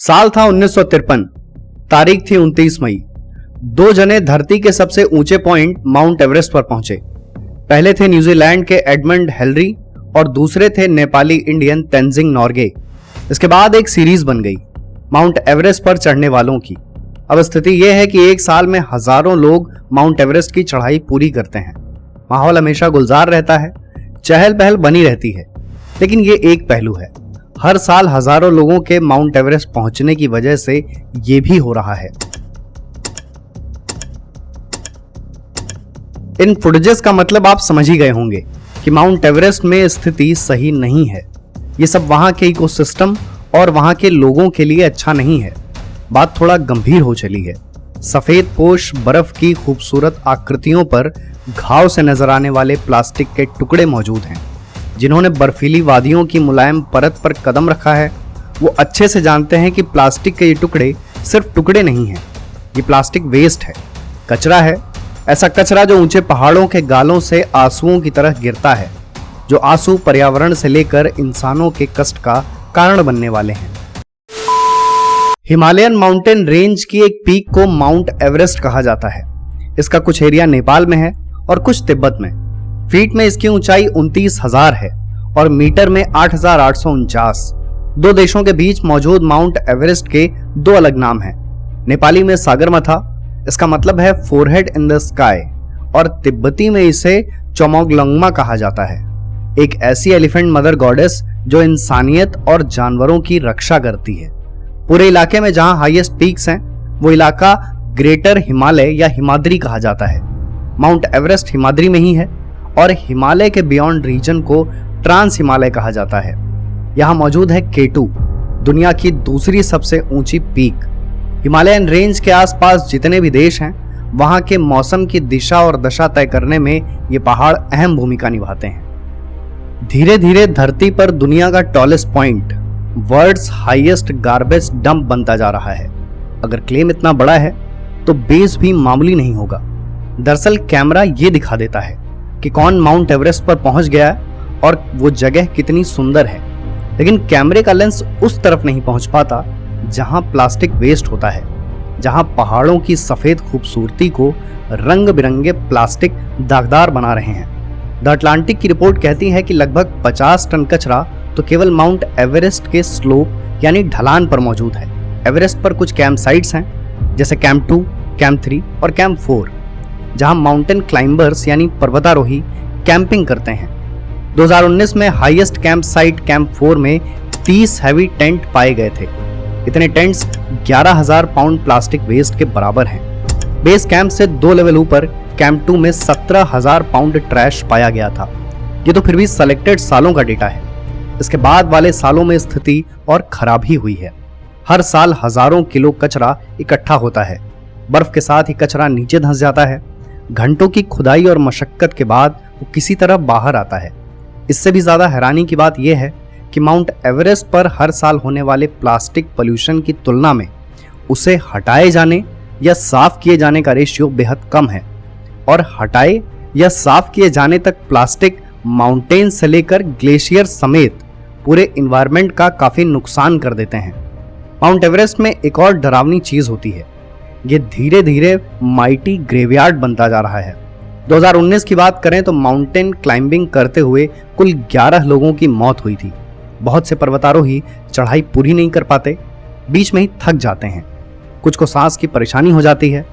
साल था 1953, तारीख थी 29 मई। दो जने धरती के सबसे ऊंचे पॉइंट माउंट एवरेस्ट पर पहुंचे। पहले थे न्यूजीलैंड के एडमंड हिलरी और दूसरे थे नेपाली इंडियन तेंजिंग नोर्गे। इसके बाद एक सीरीज बन गई माउंट एवरेस्ट पर चढ़ने वालों की। अब स्थिति यह है कि एक साल में हजारों लोग माउंट एवरेस्ट की चढ़ाई पूरी करते हैं। माहौल हमेशा गुलजार रहता है, चहल पहल बनी रहती है। लेकिन ये एक पहलू है, हर साल हजारों लोगों के माउंट एवरेस्ट पहुंचने की वजह से ये भी हो रहा है। इन फुटेजेस का मतलब आप समझ ही गए होंगे कि माउंट एवरेस्ट में स्थिति सही नहीं है। ये सब वहां के इकोसिस्टम और वहां के लोगों के लिए अच्छा नहीं है। बात थोड़ा गंभीर हो चली है। सफेद पोश बर्फ की खूबसूरत आकृतियों पर घाव से नजर आने वाले प्लास्टिक के टुकड़े मौजूद हैं। जिन्होंने बर्फीली वादियों की मुलायम परत पर कदम रखा है वो अच्छे से जानते हैं कि प्लास्टिक के ये टुकड़े सिर्फ टुकड़े नहीं हैं, ये प्लास्टिक वेस्ट है, कचरा है। ऐसा कचरा जो ऊंचे पहाड़ों के गालों से आंसुओं की तरह गिरता है, जो आंसू पर्यावरण से लेकर इंसानों के कष्ट का कारण बनने वाले हैं। हिमालयन माउंटेन रेंज की एक पीक को माउंट एवरेस्ट कहा जाता है। इसका कुछ एरिया नेपाल में है और कुछ तिब्बत में। फीट में इसकी ऊंचाई 29,000 है और मीटर में 8,849। दो देशों के बीच मौजूद माउंट एवरेस्ट के दो अलग नाम हैं। नेपाली में सागरमाथा, इसका मतलब है फोरहेड इन द स्काई, और तिब्बती में इसे चोमोगलंगमा कहा जाता है। एक ऐसी एलिफेंट मदर गॉडेस जो इंसानियत और जानवरों की रक्षा करती है। पूरे इलाके में जहां हाईएस्ट पीक्स हैं वो इलाका ग्रेटर हिमालय या हिमाद्री कहा जाता है। माउंट एवरेस्ट हिमाद्री में ही है और हिमालय के बियॉन्ड रीजन को ट्रांस हिमालय कहा जाता है। यहाँ मौजूद है K2, दुनिया की दूसरी सबसे ऊंची पीक। हिमालयन रेंज के आसपास जितने भी देश हैं वहां के मौसम की दिशा और दशा तय करने में ये पहाड़ अहम भूमिका निभाते हैं। धीरे धीरे धरती पर दुनिया का tallest point, world's highest garbage dump बनता जा रहा है। अगर क्लेम इतना बड़ा है तो बेस भी मामूली नहीं होगा। दरअसल कैमरा ये दिखा देता है कि कौन माउंट एवरेस्ट पर पहुंच गया है और वो जगह कितनी सुंदर है, लेकिन कैमरे का लेंस उस तरफ नहीं पहुंच पाता जहां प्लास्टिक वेस्ट होता है, जहां पहाड़ों की सफेद खूबसूरती को रंग बिरंगे प्लास्टिक दागदार बना रहे हैं। द अटलांटिक की रिपोर्ट कहती है कि लगभग 50 टन कचरा तो केवल माउंट एवरेस्ट के स्लोप यानी ढलान पर मौजूद है। एवरेस्ट पर कुछ कैंप साइट्स हैं जैसे कैंप 2, कैंप 3 और कैंप 4, जहां माउंटेन क्लाइंबर्स यानी पर्वतारोही कैंपिंग करते हैं। 2019 में हाईएस्ट कैंप साइट कैंप 4 में 30 हैवी टेंट पाए गए थे। इतने टेंट्स 11,000 पाउंड प्लास्टिक वेस्ट के बराबर हैं। बेस कैंप से 2 लेवल ऊपर कैंप 2 में 17,000 पाउंड ट्रैश पाया गया था। ये तो फिर भी सेलेक्टेड सालों का डेटा है। इसके बाद वाले सालों में स्थिति और खराब ही हुई है। हर साल हजारों किलो कचरा इकट्ठा होता है। बर्फ के साथ ही कचरा नीचे धंस जाता है। घंटों की खुदाई और मशक्कत के बाद वो किसी तरह बाहर आता है। इससे भी ज्यादा हैरानी की बात यह है कि माउंट एवरेस्ट पर हर साल होने वाले प्लास्टिक पोल्यूशन की तुलना में उसे हटाए जाने या साफ किए जाने का रेशियो बेहद कम है। और हटाए या साफ किए जाने तक प्लास्टिक माउंटेन से लेकर ग्लेशियर समेत पूरे इन्वायरमेंट का काफी नुकसान कर देते हैं। माउंट एवरेस्ट में एक और डरावनी चीज होती है, ये धीरे धीरे माइटी ग्रेवयार्ड बनता जा रहा है। 2019 की बात करें तो माउंटेन क्लाइंबिंग करते हुए कुल 11 लोगों की मौत हुई थी। बहुत से पर्वतारोही चढ़ाई पूरी नहीं कर पाते, बीच में ही थक जाते हैं। कुछ को सांस की परेशानी हो जाती है,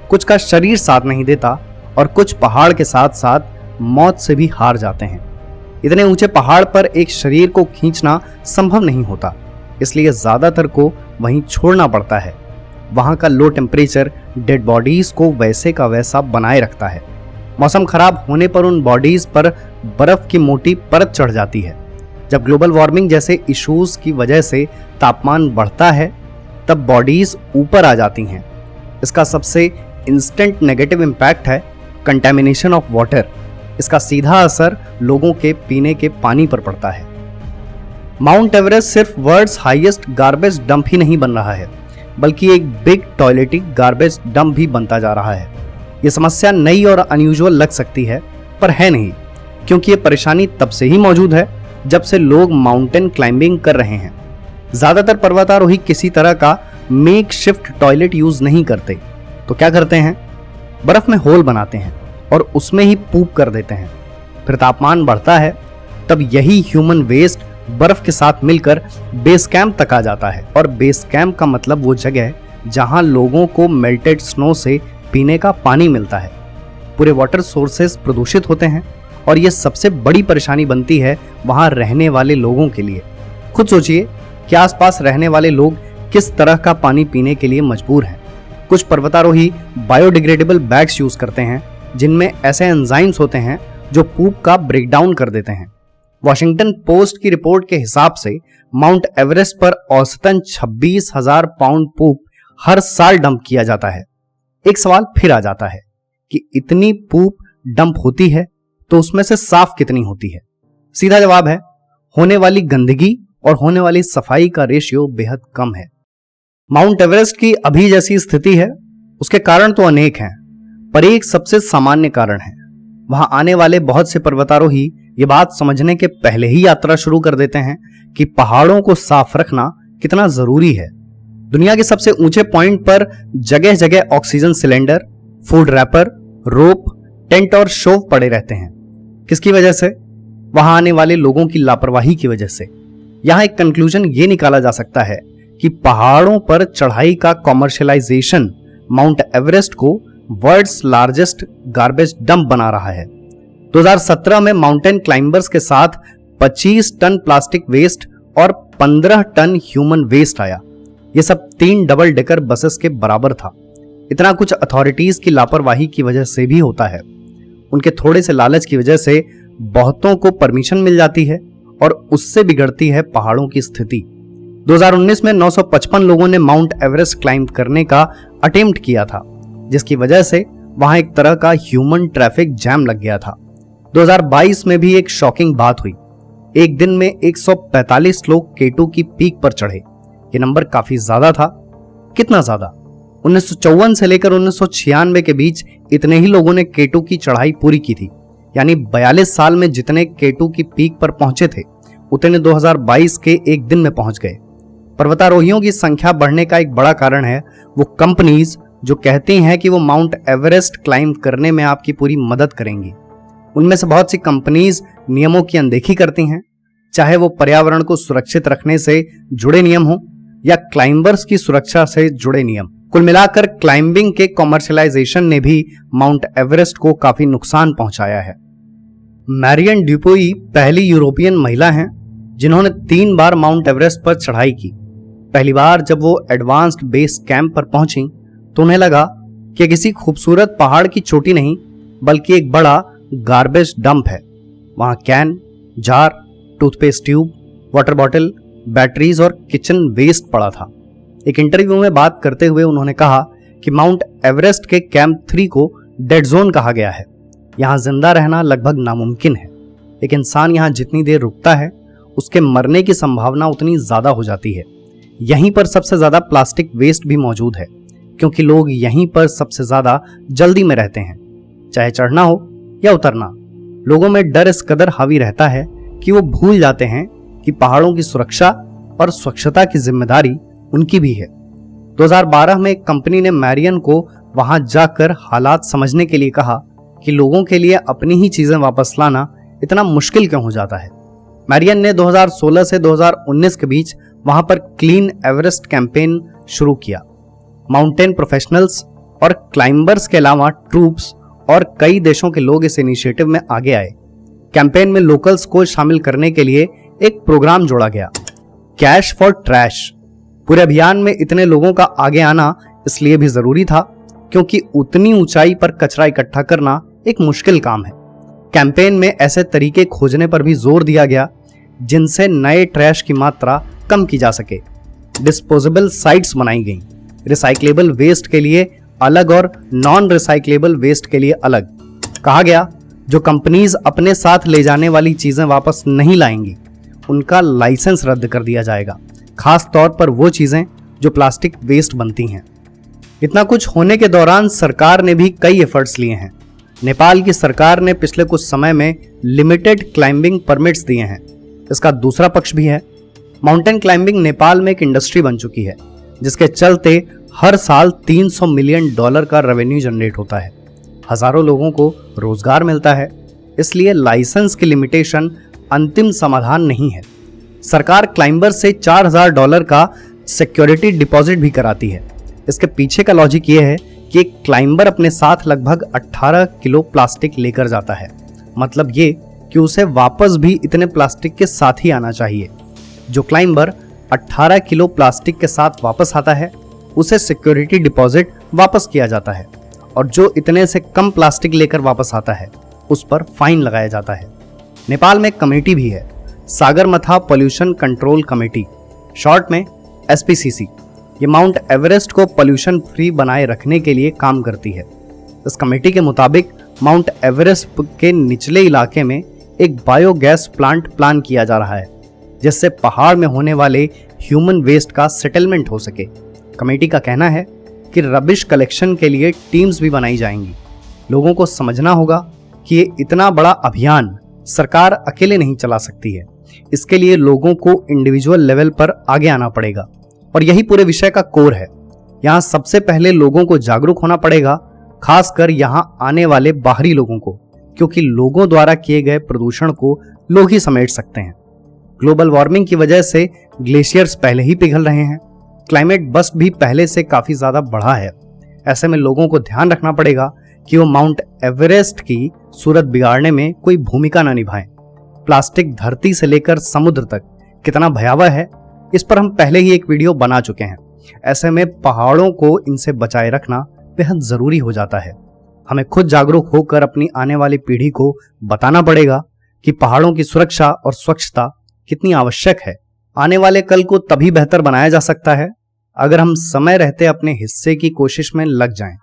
कुछ का शरीर साथ नहीं देता और कुछ पहाड़ के साथ साथ मौत से भी हार जाते हैं। इतने ऊंचे पहाड़ पर एक शरीर को खींचना संभव नहीं होता, इसलिए ज्यादातर को वहीं छोड़ना पड़ता है। वहां का लो टेम्परेचर डेड बॉडीज को वैसे का वैसा बनाए रखता है। मौसम खराब होने पर उन बॉडीज पर बर्फ की मोटी परत चढ़ जाती है। जब ग्लोबल वार्मिंग जैसे इश्यूज की वजह से तापमान बढ़ता है तब बॉडीज ऊपर आ जाती हैं। इसका सबसे इंस्टेंट नेगेटिव इम्पैक्ट है कंटेमिनेशन ऑफ वाटर। इसका सीधा असर लोगों के पीने के पानी पर पड़ता है। माउंट एवरेस्ट सिर्फ वर्ल्ड्स हाईएस्ट गार्बेज डंप ही नहीं बन रहा है, बल्कि एक बिग टॉयलेटिक गार्बेज डंप भी बनता जा रहा है। यह समस्या नई और अनयूजुअल लग सकती है, पर है नहीं, क्योंकि ये परेशानी तब से ही मौजूद है जब से लोग माउंटेन क्लाइंबिंग कर रहे हैं। ज्यादातर पर्वतारोही किसी तरह का मेक शिफ्ट टॉयलेट यूज नहीं करते, तो क्या करते हैं, बर्फ में होल बनाते हैं और उसमें ही पूप कर देते हैं। फिर तापमान बढ़ता है, तब यही ह्यूमन वेस्ट बर्फ के साथ मिलकर बेस कैंप तक आ जाता है। और बेस कैंप का मतलब वो जगह जहां लोगों को मेल्टेड स्नो से पीने का पानी मिलता है। पूरे वाटर सोर्सेस प्रदूषित होते हैं और ये सबसे बड़ी परेशानी बनती है वहां रहने वाले लोगों के लिए। खुद सोचिए कि आसपास रहने वाले लोग किस तरह का पानी पीने के लिए मजबूर हैं। कुछ पर्वतारोही बायोडिग्रेडेबल बैग्स यूज करते हैं जिनमें ऐसे एंजाइम्स होते हैं जो पूप का ब्रेकडाउन कर देते हैं। वॉशिंगटन पोस्ट की रिपोर्ट के हिसाब से माउंट एवरेस्ट पर औसतन 26,000 पाउंड पूप हर साल डंप किया जाता है। एक सवाल फिर आ जाता है कि इतनी पूप डंप होती है तो उसमें से साफ कितनी होती है? सीधा जवाब है, होने वाली गंदगी और होने वाली सफाई का रेशियो बेहद कम है। माउंट एवरेस्ट की अभी जैसी स्थिति है उसके कारण तो अनेक हैं, पर एक सबसे सामान्य कारण है, वहां आने वाले बहुत से पर्वतारोही ये बात समझने के पहले ही यात्रा शुरू कर देते हैं कि पहाड़ों को साफ रखना कितना जरूरी है। दुनिया के सबसे ऊंचे पॉइंट पर जगह जगह ऑक्सीजन सिलेंडर, फूड रैपर, रोप, टेंट और शोव पड़े रहते हैं। किसकी वजह से? वहां आने वाले लोगों की लापरवाही की वजह से। यहां एक कंक्लूजन ये निकाला जा सकता है कि पहाड़ों पर चढ़ाई का कॉमर्शियलाइजेशन माउंट एवरेस्ट को वर्ल्ड्स लार्जेस्ट गार्बेज डंप बना रहा है। 2017 में माउंटेन क्लाइंबर्स के साथ 25 टन प्लास्टिक वेस्ट और 15 टन ह्यूमन वेस्ट आया। यह सब 3 डबल डेकर बसेस के बराबर था। इतना कुछ अथॉरिटीज की लापरवाही की वजह से भी होता है। उनके थोड़े से लालच की वजह से बहुतों को परमिशन मिल जाती है और उससे बिगड़ती है पहाड़ों की स्थिति। 2019 में 955 लोगों ने माउंट एवरेस्ट क्लाइंब करने का अटेम्प्ट किया था, जिसकी वजह से वहां एक तरह का ह्यूमन ट्रैफिक जैम लग गया था। 2022 में भी एक शॉकिंग बात हुई। एक दिन में 145 लोग K2 की पीक पर चढ़े। ये नंबर काफी ज्यादा था। कितना ज्यादा? 1954 से लेकर 1996 के बीच इतने ही लोगों ने K2 की चढ़ाई पूरी की थी। यानी 42 साल में जितने K2 की पीक पर पहुंचे थे उतने 2022 के एक दिन में पहुंच गए। पर्वतारोहियों की संख्या बढ़ने का एक बड़ा कारण है वो कंपनीज जो कहती हैं कि वो माउंट एवरेस्ट क्लाइंब करने में आपकी पूरी मदद करेंगी। उनमें से बहुत सी कंपनीज नियमों की अनदेखी करती हैं, चाहे वो पर्यावरण को सुरक्षित रखने से जुड़े नियम हो या क्लाइंबर्स की सुरक्षा से जुड़े नियम। कुल मिलाकर क्लाइंबिंग के कॉमर्शियलाइजेशन ने भी माउंट एवरेस्ट को काफी नुकसान पहुंचाया है। मैरियन ड्यूपुई पहली यूरोपियन महिला हैं जिन्होंने 3 बार माउंट एवरेस्ट पर चढ़ाई की। पहली बार जब वो एडवांस्ड बेस कैंप पर पहुंची तो उन्हें लगा कि किसी खूबसूरत पहाड़ की चोटी नहीं बल्कि एक बड़ा गार्बेज डंप है। वहां can, jar, toothpaste tube, water bottle, batteries और किचन वेस्ट पड़ा था। एक इंटरव्यू में बात करते हुए उन्होंने कहा कि माउंट एवरेस्ट के कैंप 3 को डेड जोन कहा गया है। यहां जिंदा रहना लगभग नामुमकिन है। एक इंसान यहां जितनी देर रुकता है उसके मरने की संभावना उतनी ज्यादा हो जाती है। यहीं पर सबसे ज्यादा प्लास्टिक वेस्ट भी मौजूद है क्योंकि लोग यहीं पर सबसे ज्यादा जल्दी में रहते हैं। चाहे चढ़ना हो या उतरना, लोगों में डर इस कदर हावी रहता है कि वो भूल जाते हैं कि पहाड़ों की सुरक्षा और स्वच्छता की जिम्मेदारी उनकी भी है। 2012 में एक कंपनी ने मैरियन को वहां जाकर हालात समझने के लिए कहा कि लोगों के लिए अपनी ही चीजें वापस लाना इतना मुश्किल क्यों हो जाता है। मैरियन ने 2016 से 2019 के बीच वहां पर क्लीन एवरेस्ट कैंपेन शुरू किया। माउंटेन प्रोफेशनल्स और क्लाइंबर्स के अलावा ट्रूप्स और कई देशों के लोग इस इनिशिएटिव में आगे आए। कैंपेन में लोकल्स को शामिल करने के लिए एक प्रोग्राम जोड़ा गया, कैश फॉर ट्रैश। पूरे अभियान में इतने लोगों का आगे आना इसलिए भी जरूरी था क्योंकि उतनी ऊंचाई पर कचरा इकट्ठा करना एक मुश्किल काम है। कैंपेन में ऐसे तरीके खोजने पर भी जोर दिया गया जिनसे नए ट्रैश की मात्रा कम की जा सके। डिस्पोजेबल साइट्स बनाई गई, रिसाइक्लेबल वेस्ट के लिए अलग और नॉन रिसाइक्लेबल वेस्ट के लिए अलग। कहा गया जो कंपनीज अपने साथ ले जाने वाली चीजें वापस नहीं लाएंगी उनका लाइसेंस रद्द कर दिया जाएगा, खास तौर पर वो चीजें जो प्लास्टिक वेस्ट बनती हैं। इतना कुछ होने के दौरान सरकार ने भी कई एफर्ट्स लिए हैं। नेपाल की सरकार ने पिछले कुछ समय में लिमिटेड क्लाइंबिंग परमिट्स दिए हैं। इसका दूसरा पक्ष भी है। माउंटेन क्लाइंबिंग नेपाल में एक इंडस्ट्री बन चुकी है, जिसके चलते हर साल $300 मिलियन का रेवेन्यू जनरेट होता है। हजारों लोगों को रोजगार मिलता है। इसलिए लाइसेंस की लिमिटेशन अंतिम समाधान नहीं है। सरकार क्लाइंबर से $4000 का सिक्योरिटी डिपॉजिट भी कराती है। इसके पीछे का लॉजिक ये है कि एक क्लाइंबर अपने साथ लगभग 18 किलो प्लास्टिक लेकर जाता है। मतलब ये कि उसे वापस भी इतने प्लास्टिक के साथ ही आना चाहिए। जो क्लाइंबर 18 किलो प्लास्टिक के साथ वापस आता है, उसे सिक्योरिटी डिपॉजिट वापस किया जाता है, और जो इतने से कम प्लास्टिक लेकर वापस आता है उस पर फाइन लगाया जाता है। नेपाल में एक कमेटी भी है, Sagarmatha pollution control committee, short में SPCC। ये माउंट एवरेस्ट को पॉल्यूशन फ्री बनाए रखने के लिए काम करती है। इस कमेटी के मुताबिक माउंट एवरेस्ट के निचले इलाके में एक बायोगैस प्लांट प्लान किया जा रहा है, जिससे पहाड़ में होने वाले ह्यूमन वेस्ट का सेटलमेंट हो सके। कमेटी का कहना है कि रबिश कलेक्शन के लिए टीम्स भी बनाई जाएंगी। लोगों को समझना होगा कि ये इतना बड़ा अभियान सरकार अकेले नहीं चला सकती है। इसके लिए लोगों को इंडिविजुअल लेवल पर आगे आना पड़ेगा, और यही पूरे विषय का कोर है। यहाँ सबसे पहले लोगों को जागरूक होना पड़ेगा, खासकर यहाँ आने वाले बाहरी लोगों को, क्योंकि लोगों द्वारा किए गए प्रदूषण को लोग ही समेट सकते हैं। ग्लोबल वार्मिंग की वजह से ग्लेशियर्स पहले ही पिघल रहे हैं, क्लाइमेट बस्ट भी पहले से काफी ज्यादा बढ़ा है। ऐसे में लोगों को ध्यान रखना पड़ेगा कि वो माउंट एवरेस्ट की सूरत बिगाड़ने में कोई भूमिका न निभाएं। प्लास्टिक धरती से लेकर समुद्र तक कितना भयावह है, इस पर हम पहले ही एक वीडियो बना चुके हैं। ऐसे में पहाड़ों को इनसे बचाए रखना बेहद जरूरी हो जाता है। हमें खुद जागरूक होकर अपनी आने वाली पीढ़ी को बताना पड़ेगा कि पहाड़ों की सुरक्षा और स्वच्छता कितनी आवश्यक है। आने वाले कल को तभी बेहतर बनाया जा सकता है अगर हम समय रहते अपने हिस्से की कोशिश में लग जाएं।